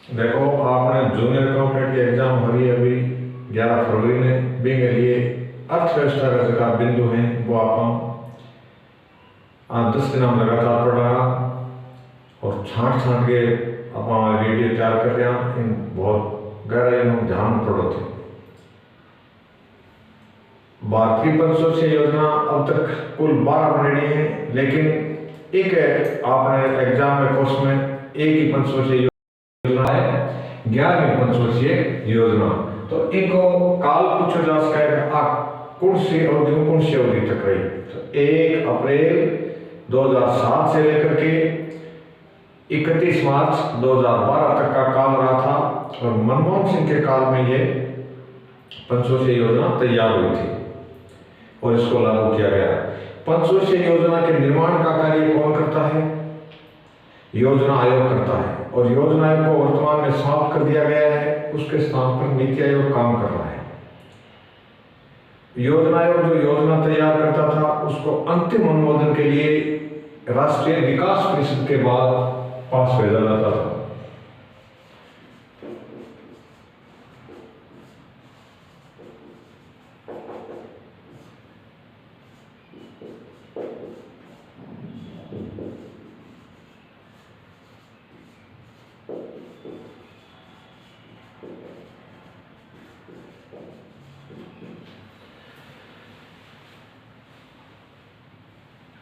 देखो, आपने junior accountant की एग्जाम भरी अभी 11 फरवरी में भी के लिए अर्थव्यवस्था का जो बिंदु है वो आप 10 दिन हम लगातार पढ़ रहा और छांट छांट के आप वीडियो तैयार कर रहे हैं। इन बहुत गहराई में ध्यान पड़ो थे। भारतीय पंचवर्षीय योजना अब तक कुल 12 बनेगी है, लेकिन एक है आपने एग्जाम में कोर्स में एक ही पंचवर्षीय योजना है, 11वीं पंचवर्षीय योजना। तो इनको काल पूछो जा सका है कौन सी अवधि में कौन सी अवधि तक रही। तो 1 अप्रैल 2007 से लेकर के 31 मार्च 2012 तक का काल रहा था और मनमोहन सिंह के काल में ये पंचवर्षीय योजना तैयार हुई थी और इसको लागू किया गया। पंचवर्षीय योजना के निर्माण का कार्य कौन करता है? योजना आयोग करता है और योजना आयोग को वर्तमान में समाप्त कर दिया गया है। उसके स्थान पर नीति आयोग काम कर रहा है। योजना आयोग जो योजना तैयार करता था उसको अंतिम अनुमोदन के लिए राष्ट्रीय विकास परिषद के बाद पास भेजा जाता था।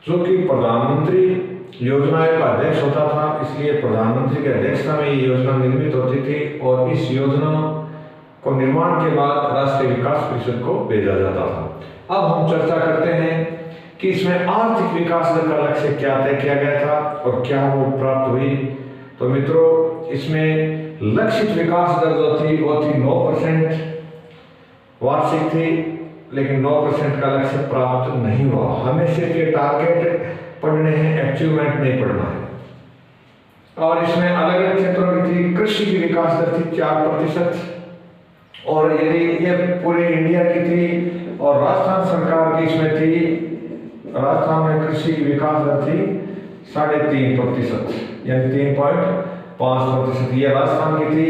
जो कि प्रधानमंत्री योजना का अध्यक्ष होता था, इसलिए प्रधानमंत्री की अध्यक्षता में ये योजना निर्मित होती थी और इस योजना को निर्माण के बाद राष्ट्रीय विकास परिषद को भेजा जाता था। अब हम चर्चा करते हैं कि इसमें आर्थिक विकास दर का लक्ष्य क्या तय किया गया था और क्या वो प्राप्त हुई। तो मित्रों, इसमें लक्षित विकास दर जो थी वो थी 9% वार्षिक थी, लेकिन 9% का लक्ष्य प्राप्त नहीं हुआ। हमें सिर्फ ये टारगेट पढ़ने हैं, अचीवमेंट नहीं पढ़ना है। और इसमें अलग अलग क्षेत्रों की थी। कृषि की विकास दर थी 4% और यदि ये पूरे इंडिया की थी और राजस्थान सरकार की इसमें थी, राजस्थान में कृषि की विकास दर थी 3.5% यानी 3.5%। ये राजस्थान की थी।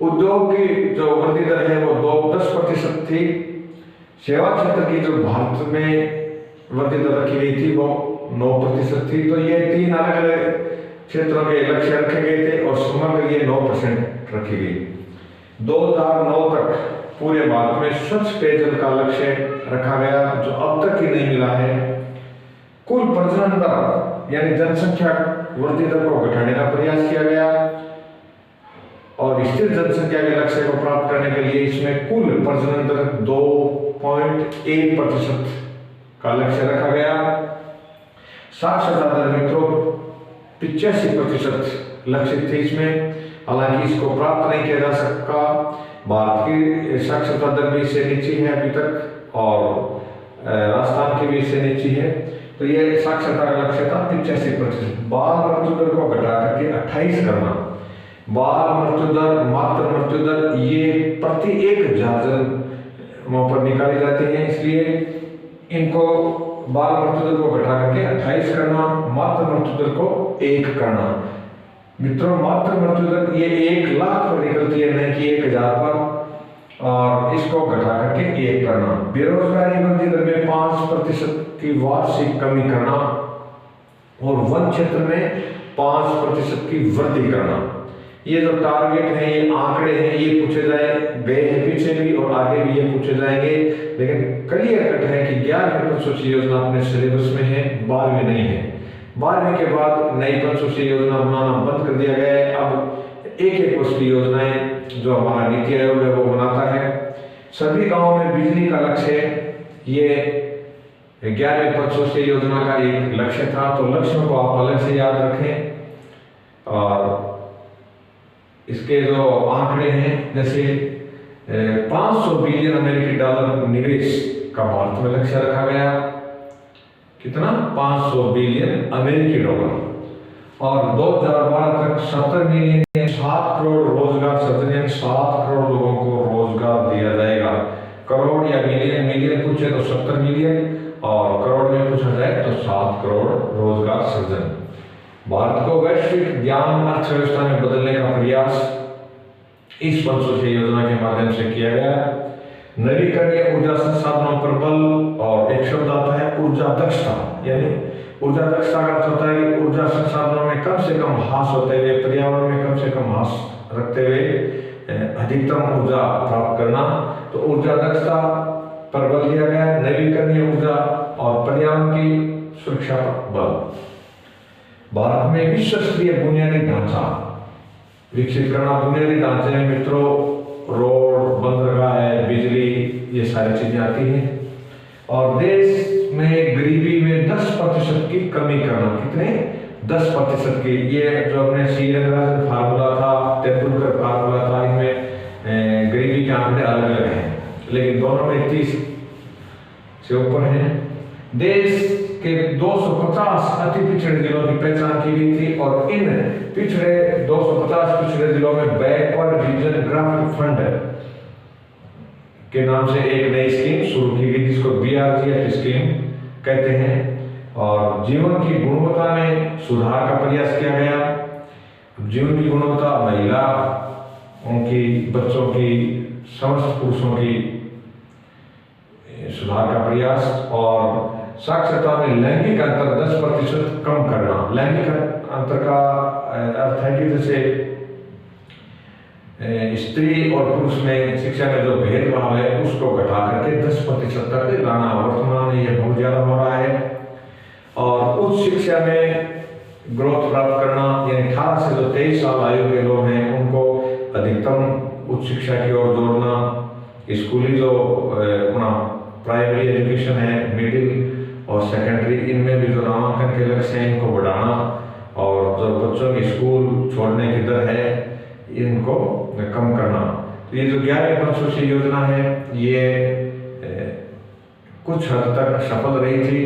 उद्योग की जो वृद्धि दर है वो 10% थी। सेवा क्षेत्र की जो भारत में वृद्धि दर रखी गई थी वो 9% थी। तो ये 3 अलग अलग क्षेत्रों के लक्ष्य रखे गए थे और समग्र ये 9% रखी गई। 2009 तक पूरे भारत में स्वच्छ पेयजल का लक्ष्य रखा गया जो अब तक ही नहीं मिला है। कुल प्रजनन दर यानी जनसंख्या वृद्धि दर को घटाने का प्रयास किया गया और स्थिर जनसंख्या के लक्ष्य को प्राप्त करने के लिए इसमें कुल प्रजनन दर 2.1% का लक्ष्य रखा गया। साक्षरता दर मित्रों 85% लक्षित थी इसमें, हालांकि इसको प्राप्त नहीं किया जा सका। भारत की साक्षरता दर भी इससे नीचे है अभी तक और राजस्थान की भी इससे नीचे है। तो ये साक्षरता का लक्ष्य था 85%। बाल मृत्यु दर को घटा करके 28 करना। बाल मृत्यु दर, मातृ मृत्यु दर ये प्रति 1,000 जन्मों पर निकाली जाती है, इसलिए इनको बाल मृत्यु दर को घटा करके 28 करना, मातृ मृत्यु दर को 1 करना। मित्रों, मातृ मृत्यु दर ये 1 लाख पर निकलती है, नहीं कि 1,000 पर, और इसको घटा करके 1 करना। बेरोजगारी वृद्धि दर में 5% की वार्षिक कमी करना और वन क्षेत्र में 5% की वृद्धि करना। ये जो टारगेट है, ये आंकड़े हैं, ये पूछे गए हैं पीछे भी और आगे भी ये पूछे जाएंगे, लेकिन क्लियर कट है कि 11वीं पंचवर्षीय योजना अपने सिलेबस में है, 12वीं नहीं है। 12वीं के बाद नई पंचवर्षीय योजना बनाना बंद कर दिया गया है। अब एक वर्ष की योजनाएं जो हमारा नीति आयोग है वो बनाता है। सभी गाँव में बिजली का लक्ष्य, ये 11वीं पंचवर्षीय योजना का एक लक्ष्य था। तो लक्ष्यों को आप अलग से याद रखें और इसके जो आंकड़े हैं, जैसे 500 बिलियन अमेरिकी डॉलर निवेश का भारत में लक्ष्य रखा गया। कितना? 500 बिलियन अमेरिकी डॉलर। और 2012 तक 70 मिलियन 7 करोड़ रोजगार सृजन, 7 करोड़ लोगों को रोजगार दिया जाएगा। करोड़ या मिलियन, मिलियन पूछे तो 70 मिलियन और करोड़ में पूछा जाए तो 7 करोड़ रोजगार सृजन। भारत को वैश्विक ज्ञान अर्थव्यवस्था में बदलने का प्रयास इस पंचवर्षीय योजना के माध्यम से किया गया। नवीकरणीय ऊर्जा संसाधनों पर बल, और एक शब्द आता है ऊर्जा दक्षता, यानी ऊर्जा दक्षता का अर्थ होता है कि ऊर्जा संसाधनों में कम से कम हास होते हुए, पर्यावरण में कम से कम हास रखते हुए अधिकतम ऊर्जा प्राप्त करना। तो ऊर्जा दक्षता पर बल दिया गया, नवीकरणीय ऊर्जा और पर्यावरण की सुरक्षा पर बल। भारत में विश्व स्तरीय बुनियादी ढांचा विकसित करना। बुनियादी ढांचे में मित्रों रोड, बंदरगाह है, बिजली, ये सारी चीजें आती हैं। और देश में गरीबी में 10% की कमी करना। कितने? 10% की। ये जो अपने सी रंगराजन फार्मूला था, तेंदुलकर फार्मूला था, इनमें गरीबी के आंकड़े अलग अलग हैं, लेकिन दोनों में 30 से ऊपर हैं। देश के 250 अति पिछड़े जिलों की पहचान की गई थी, और इन 250 पिछड़े जिलों में बैकवर्ड रीजन ग्राफिक फंड के नाम से एक नई स्कीम शुरू की गई, जिसको BRGF स्कीम कहते हैं। और जीवन की गुणवत्ता में सुधार का प्रयास किया गया। जीवन की गुणवत्ता, महिला, उनकी बच्चों की, समस्त पुरुषों की सुधार का प्रयास। और साक्षरता में लैंगिक अंतर 10% कम करना। लैंगिक अंतर का अर्थ है कि जैसे स्त्री और पुरुष में शिक्षा में जो भेदभाव है उसको घटा करके 10% तक लाना। वर्तमान में यह बहुत ज्यादा हो रहा है। और उच्च शिक्षा में ग्रोथ प्राप्त करना, यानी 18 से जो 23 साल आयु के लोग हैं उनको अधिकतम उच्च शिक्षा की ओर जोड़ना। स्कूली जो अपना प्राइमरी एजुकेशन है, मिडिल और सेकेंडरी, इनमें भी जो नामांकन के लक्ष्य हैं इनको बढ़ाना। और जो बच्चों की स्कूल छोड़ने की दर है इनको कम करना। तो ये जो 11वीं पंचवर्षीय योजना है ये कुछ हद तक सफल रही थी।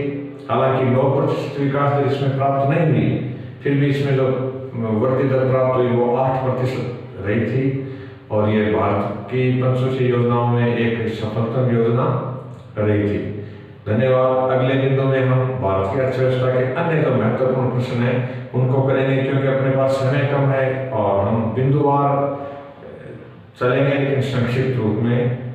हालांकि 9% विकास दर इसमें प्राप्त नहीं हुई, फिर भी इसमें जो वृद्धि दर प्राप्त हुई वो 8% रही थी। और ये भारत की पंचवर्षीय योजनाओं में एक सफलतम योजना रही थी। धन्यवाद। अगले बिंदु में हम भारत की अर्थव्यवस्था के अन्य जो महत्वपूर्ण प्रश्न हैं उनको करेंगे, क्योंकि अपने पास समय कम है और हम बिंदुवार चलेंगे लेकिन संक्षिप्त रूप में।